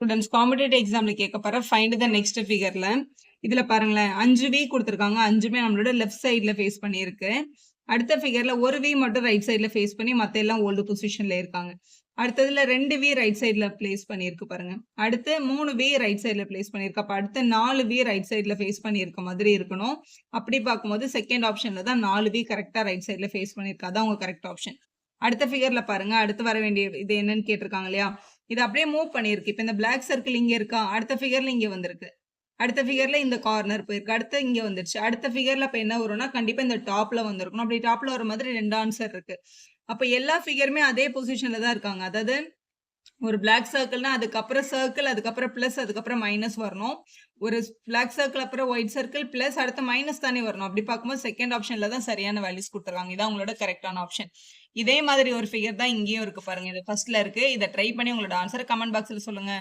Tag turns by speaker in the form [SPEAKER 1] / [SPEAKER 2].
[SPEAKER 1] Students competitive எக்ஸாம்ல கேட்க போற ஃபைண்ட் த நெக்ஸ்ட் ஃபிகர்ல இதுல பாருங்களேன் 5 வி கொடுத்துருக்காங்க. 5மே நம்மளோட லெஃப்ட் சைடுல ஃபேஸ் பண்ணியிருக்கு. அடுத்த ஃபிகர்ல ஒரு வி மட்டும் ரைட் சைடுல ஃபேஸ் பண்ணி மத்த எல்லாம் ஓல்டு பொசிஷன்ல இருக்காங்க. அடுத்ததுல 2 வி ரைட் சைடுல பிளேஸ் பண்ணியிருக்கு பாருங்க. அடுத்து 3 வி ரைட் சைடுல பிளேஸ் பண்ணியிருக்கு. அப்ப அடுத்த 4 வி ரைட் சைடுல ஃபேஸ் பண்ணியிருக்க மாதிரி இருக்கணும். அப்படி பார்க்கும்போது செகண்ட் ஆப்ஷன்ல தான் 4 வி கரெக்டா ரைட் சைடுல ஃபேஸ் பண்ணியிருக்கு. அதான் உங்க கரெக்ட் ஆப்ஷன். அடுத்த ஃபிகர்ல பாருங்க. அடுத்து வர வேண்டிய இது என்னன்னு கேட்டிருக்காங்க இல்லையா? இது அப்படியே மூவ் பண்ணிருக்கு. இப்ப இந்த பிளாக் சர்க்கிள் இங்க இருக்கா? அடுத்த ஃபிகர்ல இங்க வந்திருக்கு. அடுத்த ஃபிகர்ல இந்த கார்னர் போயிருக்கு. அடுத்து இங்க வந்துருச்சு. அடுத்த ஃபிகர்ல அப்ப என்ன வரும்னா கண்டிப்பா இந்த டாப்ல வந்திருக்கணும். அப்படி டாப்ல வர மாதிரி 2 ஆன்சர் இருக்கு. அப்ப எல்லா ஃபிகருமே அதே பொசிஷன்ல தான் இருக்காங்க. அதாவது ஒரு பிளாக் சர்க்கிள்னா அதுக்கப்புறம் சர்க்கிள், அதுக்கப்புறம் பிளஸ், அதுக்கப்புறம் மைனஸ் வரணும். ஒரு பிளாக் சர்க்கிள் அப்புறம் ஒயிட் சர்க்கிள் பிளஸ் அடுத்து மைனஸ் தானே வரணும். அப்படி பார்க்கும்போது செகண்ட் ஆப்ஷன்ல தான் சரியான வேல்யூஸ் கொடுத்துருக்காங்க. இதான் உங்களோட கரெக்டான ஆப்ஷன். இதே மாதிரி ஒரு ஃபிகர் தான் இங்கேயும் இருக்கு பாருங்க. இது ஃபர்ஸ்ட்ல இருக்கு. இதை ட்ரை பண்ணி உங்களோட ஆன்சர் கமெண்ட் பாக்ஸ்ல சொல்லுங்க.